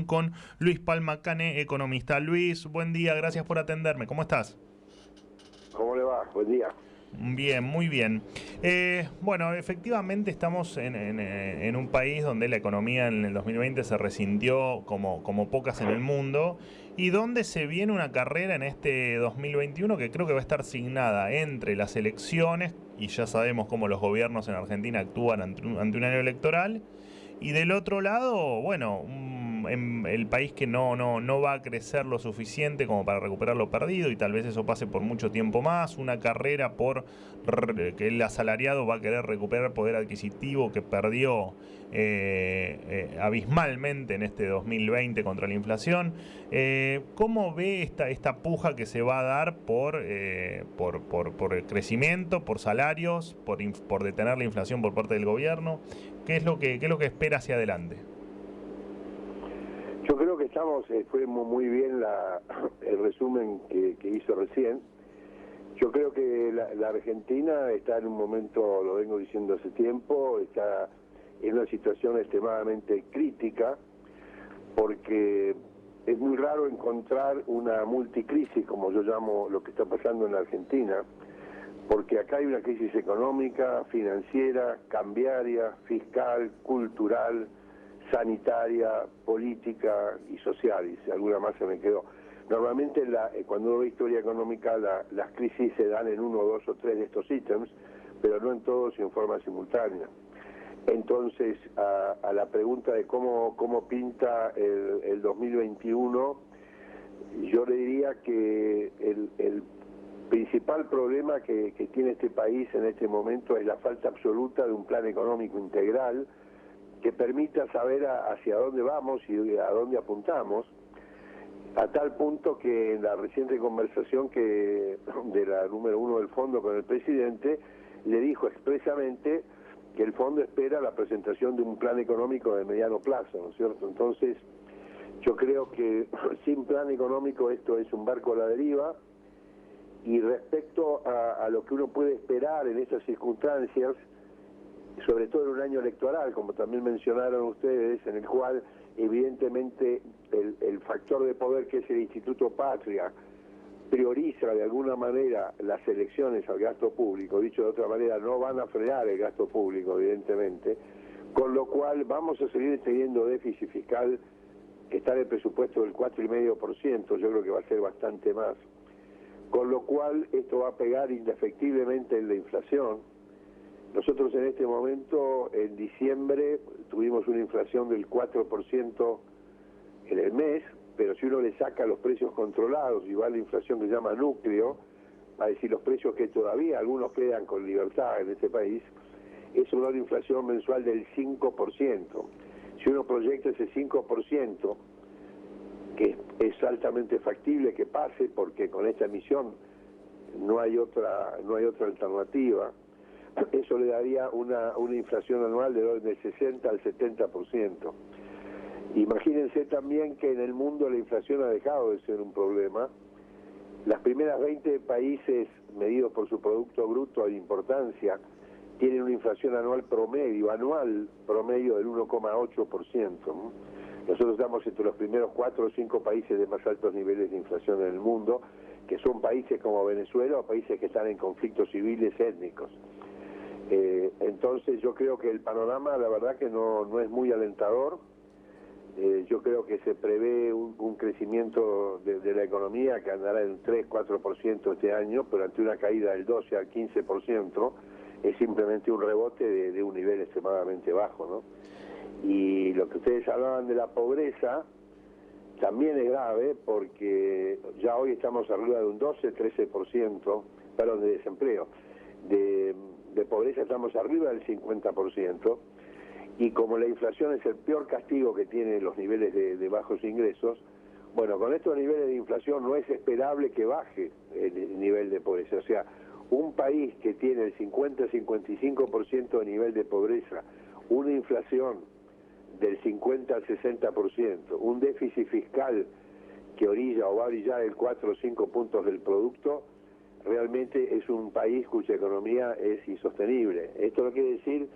Con Luis Palma Cane, economista. Luis, buen día, gracias por atenderme. ¿Cómo estás? ¿Cómo le va? Buen día. Bien, muy bien. Bueno, efectivamente estamos en un país donde la economía en el 2020 se resintió como pocas en el mundo y donde se viene una carrera en este 2021 que creo que va a estar signada entre las elecciones, y ya sabemos cómo los gobiernos en Argentina actúan ante un año electoral. Y del otro lado, bueno, el país que no va a crecer lo suficiente como para recuperar lo perdido, y tal vez eso pase por mucho tiempo más, una carrera por que el asalariado va a querer recuperar poder adquisitivo que perdió abismalmente en este 2020 contra la inflación. ¿Cómo ve esta puja que se va a dar por el crecimiento, por salarios, por detener la inflación por parte del gobierno? ¿Qué es lo que espera hacia adelante? Yo creo que fue muy bien el resumen que hizo recién. Yo creo que la Argentina está en un momento, lo vengo diciendo hace tiempo, está en una situación extremadamente crítica, porque es muy raro encontrar una multicrisis, como yo llamo lo que está pasando en la Argentina, porque acá hay una crisis económica, financiera, cambiaria, fiscal, cultural, sanitaria, política y social, y si alguna más se me quedó. Normalmente cuando uno ve historia económica las crisis se dan en uno, dos o tres de estos ítems, pero no en todos y en forma simultánea. Entonces, a la pregunta de cómo pinta el 2021, yo le diría que el principal problema que tiene este país en este momento es la falta absoluta de un plan económico integral que permita saber hacia dónde vamos y a dónde apuntamos, a tal punto que en la reciente conversación de la número 1 del fondo con el presidente, le dijo expresamente que el fondo espera la presentación de un plan económico de mediano plazo, ¿no es cierto? Entonces, yo creo que sin plan económico esto es un barco a la deriva. Y respecto a lo que uno puede esperar en esas circunstancias, sobre todo en un año electoral, como también mencionaron ustedes, en el cual evidentemente el factor de poder que es el Instituto Patria prioriza de alguna manera las elecciones al gasto público, dicho de otra manera, no van a frenar el gasto público, evidentemente, con lo cual vamos a seguir teniendo déficit fiscal que está en el presupuesto del 4,5%, yo creo que va a ser bastante más. Con lo cual esto va a pegar indefectiblemente en la inflación. Nosotros en este momento, en diciembre, tuvimos una inflación del 4% en el mes, pero si uno le saca los precios controlados y va a la inflación que se llama núcleo, a decir los precios que todavía algunos quedan con libertad en este país, es una inflación mensual del 5%. Si uno proyecta ese 5%, que es altamente factible que pase porque con esta emisión no hay otra alternativa, eso le daría una inflación anual del 60 al 70%. Imagínense también que en el mundo la inflación ha dejado de ser un problema. Las primeras 20 países medidos por su Producto Bruto de importancia tienen una inflación anual promedio del 1,8%, ¿no? Nosotros estamos entre los primeros 4 o 5 países de más altos niveles de inflación en el mundo, que son países como Venezuela o países que están en conflictos civiles étnicos. Entonces yo creo que el panorama, la verdad que no es muy alentador. Yo creo que se prevé un crecimiento de la economía que andará en 3-4% este año, pero ante una caída del 12 al 15% es simplemente un rebote de un nivel extremadamente bajo, ¿no? Y lo que ustedes hablaban de la pobreza también es grave porque ya hoy estamos arriba de un 12-13%, perdón, de desempleo. De pobreza estamos arriba del 50%, y como la inflación es el peor castigo que tienen los niveles de bajos ingresos, bueno, con estos niveles de inflación no es esperable que baje el nivel de pobreza. O sea, un país que tiene el 50-55% de nivel de pobreza, una inflación del 50 al 60%, un déficit fiscal que orilla o va a orillar el 4 o 5 puntos del producto, realmente es un país cuya economía es insostenible. Esto no quiere decir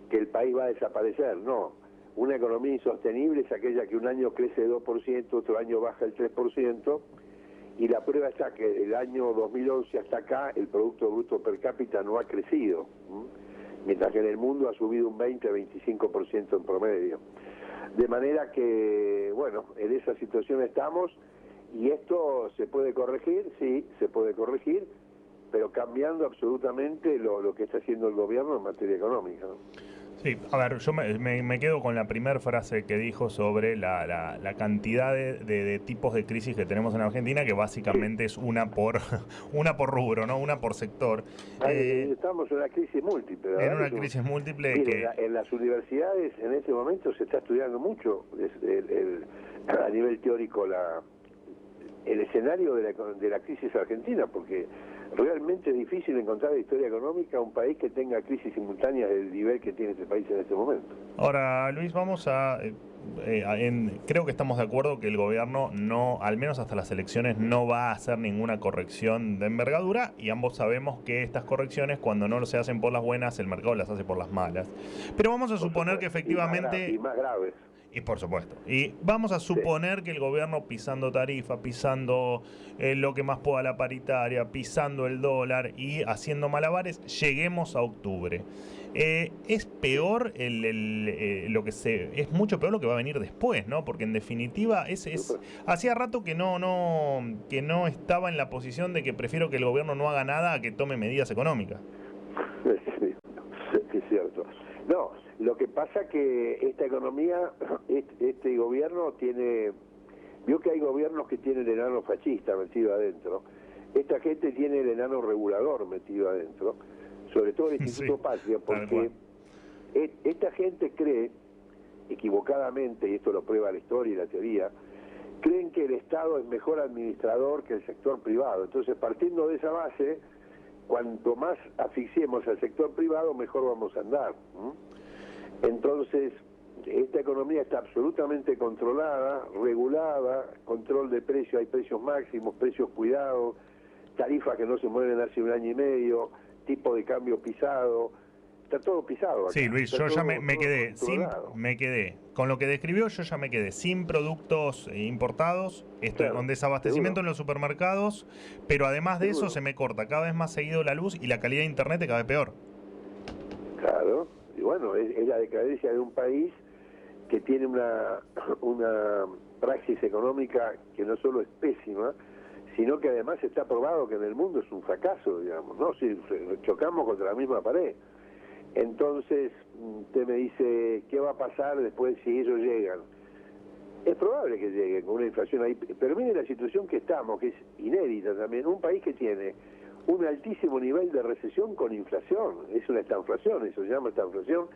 que el país va a desaparecer, no. Una economía insostenible es aquella que un año crece 2%, otro año baja el 3%, y la prueba está que el año 2011 hasta acá el Producto Bruto Per Cápita no ha crecido, mientras que en el mundo ha subido un 20-25% en promedio. De manera que, bueno, en esa situación estamos, y esto se puede corregir, sí, se puede corregir, pero cambiando absolutamente lo que está haciendo el gobierno en materia económica, ¿no? Sí, a ver, yo me quedo con la primera frase que dijo sobre la cantidad de tipos de crisis que tenemos en Argentina, que básicamente es una por una por rubro, ¿no? Una por sector. Estamos en una crisis múltiple, ¿verdad? En una crisis múltiple mire, que... en las universidades en este momento se está estudiando mucho a nivel teórico el escenario de la crisis argentina, porque realmente es difícil encontrar en la historia económica un país que tenga crisis simultáneas del nivel que tiene este país en este momento. Ahora, Luis, vamos a... creo que estamos de acuerdo que el gobierno no, al menos hasta las elecciones, no va a hacer ninguna corrección de envergadura, y ambos sabemos que estas correcciones, cuando no se hacen por las buenas, el mercado las hace por las malas. Pero vamos a suponer que efectivamente... Y más graves. Y por supuesto. Y vamos a suponer que el gobierno, pisando tarifa, pisando lo que más pueda la paritaria, pisando el dólar y haciendo malabares, lleguemos a octubre. Es peor es mucho peor lo que va a venir después, ¿no? Porque en definitiva hacía rato que no estaba en la posición de que prefiero que el gobierno no haga nada a que tome medidas económicas. Sí, es cierto. No, lo que pasa que esta economía, este gobierno vio que hay gobiernos que tienen el enano fascista metido adentro. Esta gente tiene el enano regulador metido adentro, sobre todo el Instituto Patria, porque esta gente cree, equivocadamente, y esto lo prueba la historia y la teoría, creen que el Estado es mejor administrador que el sector privado. Entonces, partiendo de esa base, cuanto más asfixiemos al sector privado, mejor vamos a andar. Entonces, esta economía está absolutamente controlada, regulada, control de precios, hay precios máximos, precios cuidados, tarifas que no se mueven hace un año y medio, tipo de cambio pisado, está todo pisado acá. Sí, Luis, yo ya me quedé, con lo que describió, yo ya me quedé sin productos importados, estoy con desabastecimiento en los supermercados, pero además de eso se me corta cada vez más seguido la luz y la calidad de internet cada vez peor. Claro, y bueno, es la decadencia de un país que tiene una praxis económica que no solo es pésima, sino que además está probado que en el mundo es un fracaso, digamos, ¿no? Si chocamos contra la misma pared. Entonces, usted me dice, ¿qué va a pasar después si ellos llegan? Es probable que lleguen con una inflación ahí, pero mire la situación que estamos, que es inédita también. Un país que tiene un altísimo nivel de recesión con inflación, es una estanflación, eso se llama estanflación,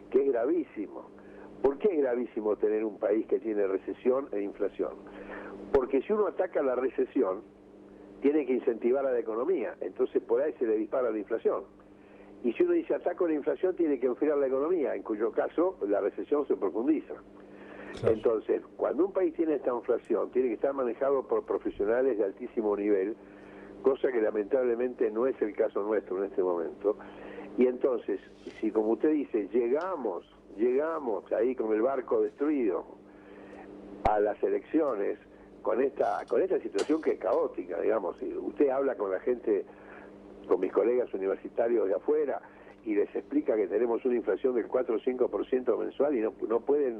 que es gravísimo. ¿Por qué es gravísimo tener un país que tiene recesión e inflación? Porque si uno ataca la recesión, tiene que incentivar a la economía, entonces por ahí se le dispara la inflación. Y si uno dice ataco la inflación, tiene que enfriar la economía, en cuyo caso la recesión se profundiza. Claro. Entonces, cuando un país tiene esta inflación, tiene que estar manejado por profesionales de altísimo nivel, cosa que lamentablemente no es el caso nuestro en este momento. Y entonces, si como usted dice, llegamos ahí con el barco destruido a las elecciones, con esta situación que es caótica, digamos, si usted habla con la gente, con mis colegas universitarios de afuera, y les explica que tenemos una inflación del 4 o 5% mensual y no pueden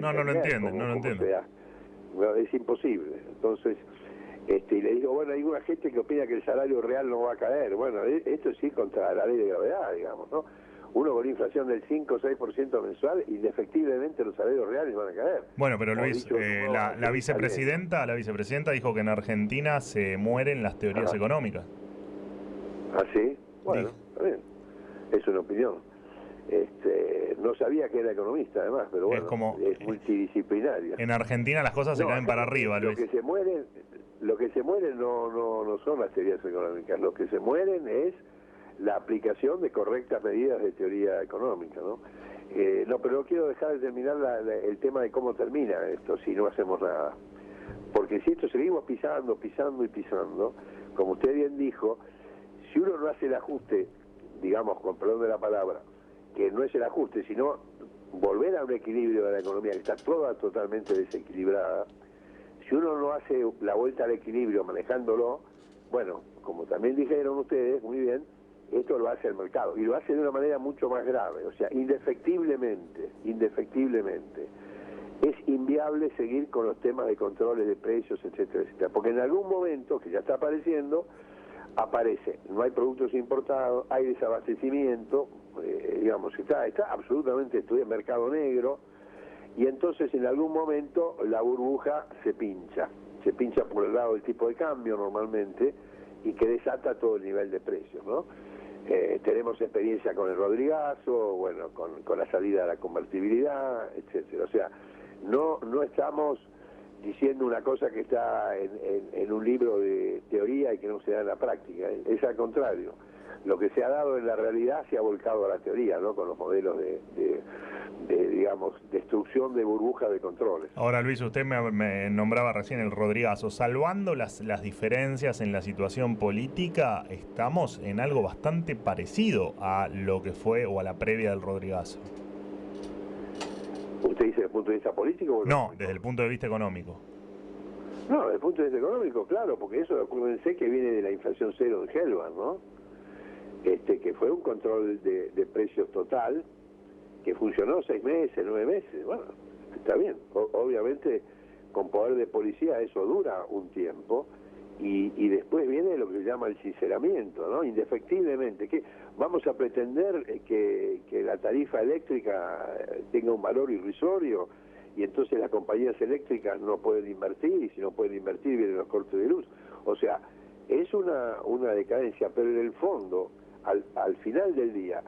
no lo entienden. Es imposible. Entonces, y le digo, bueno, hay una gente que opina que el salario real no va a caer. Bueno, esto sí contra la ley de gravedad, digamos, ¿no? Uno con inflación del 5 o 6% mensual, indefectiblemente los salarios reales van a caer. Bueno, pero Luis, la vicepresidenta dijo que en Argentina se mueren las teorías económicas. ¿Ah, sí? Bueno, está bien. Es una opinión. No sabía que era economista, además, pero bueno, es multidisciplinaria. En Argentina las cosas se caen para arriba, Luis. Lo que se mueren no son las teorías económicas, lo que se mueren es la aplicación de correctas medidas de teoría económica, ¿no? Pero no quiero dejar de terminar el tema de cómo termina esto si no hacemos nada. Porque si esto seguimos pisando, como usted bien dijo, si uno no hace el ajuste, digamos, con perdón de la palabra, que no es el ajuste, sino volver a un equilibrio de la economía que está toda totalmente desequilibrada. Si uno no hace la vuelta al equilibrio manejándolo, bueno, como también dijeron ustedes, muy bien, esto lo hace el mercado, y lo hace de una manera mucho más grave, o sea, indefectiblemente, es inviable seguir con los temas de controles de precios, etcétera, etcétera, porque en algún momento, que ya está apareciendo, aparece, no hay productos importados, hay desabastecimiento, digamos, está absolutamente estudiado mercado negro, y entonces en algún momento la burbuja se pincha por el lado del tipo de cambio normalmente, y que desata todo el nivel de precios, ¿no? Tenemos experiencia con el Rodrigazo, bueno, con la salida de la convertibilidad, etcétera. O sea, no estamos diciendo una cosa que está en un libro de teoría y que no se da en la práctica, es al contrario. Lo que se ha dado en la realidad se ha volcado a la teoría, ¿no? Con los modelos de digamos, destrucción de burbujas de controles. Ahora, Luis, usted me nombraba recién el Rodrigazo. Salvando las diferencias en la situación política, estamos en algo bastante parecido a lo que fue o a la previa del Rodrigazo. ¿Usted dice desde el punto de vista político? O no, desde el punto de vista económico. No, desde el punto de vista económico, claro, porque eso, acuérdense que viene de la inflación cero de Hellman, ¿no? Que fue un control de precios total, que funcionó 6 meses, 9 meses, bueno, está bien. Obviamente, con poder de policía eso dura un tiempo, y después viene lo que se llama el sinceramiento, ¿no? Indefectiblemente, que vamos a pretender que la tarifa eléctrica tenga un valor irrisorio, y entonces las compañías eléctricas no pueden invertir, y si no pueden invertir vienen los cortes de luz. O sea, es una decadencia, pero en el fondo, al final del día,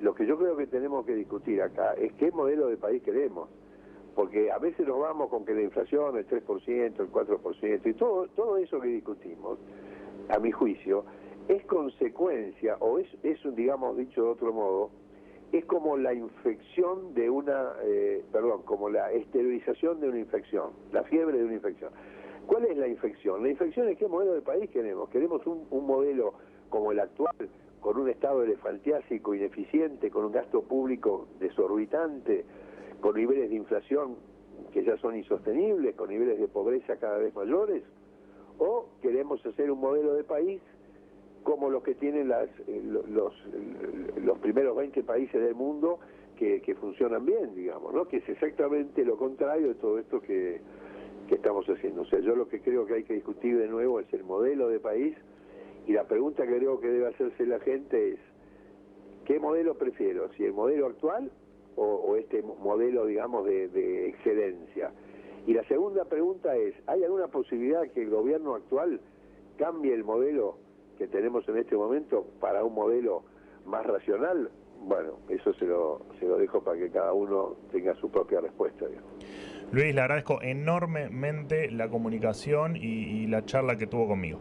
lo que yo creo que tenemos que discutir acá es qué modelo de país queremos, porque a veces nos vamos con que la inflación, el 3%, el 4%, y todo eso que discutimos, a mi juicio, es consecuencia, o es digamos, dicho de otro modo, es como la infección de como la esterilización de una infección, la fiebre de una infección. ¿Cuál es la infección? La infección es qué modelo de país queremos. Queremos un modelo como el actual, con un estado elefantiásico ineficiente, con un gasto público desorbitante, con niveles de inflación que ya son insostenibles, con niveles de pobreza cada vez mayores, o queremos hacer un modelo de país como los que tienen los primeros 20 países del mundo que funcionan bien, digamos, ¿no? Que es exactamente lo contrario de todo esto que estamos haciendo. O sea, yo lo que creo que hay que discutir de nuevo es el modelo de país, y la pregunta que creo que debe hacerse la gente es ¿qué modelo prefiero? ¿Si el modelo actual o este modelo, digamos, de excelencia? Y la segunda pregunta es, ¿hay alguna posibilidad que el gobierno actual cambie el modelo que tenemos en este momento para un modelo más racional? Bueno, eso se lo dejo para que cada uno tenga su propia respuesta, digamos. Luis, le agradezco enormemente la comunicación y la charla que tuvo conmigo.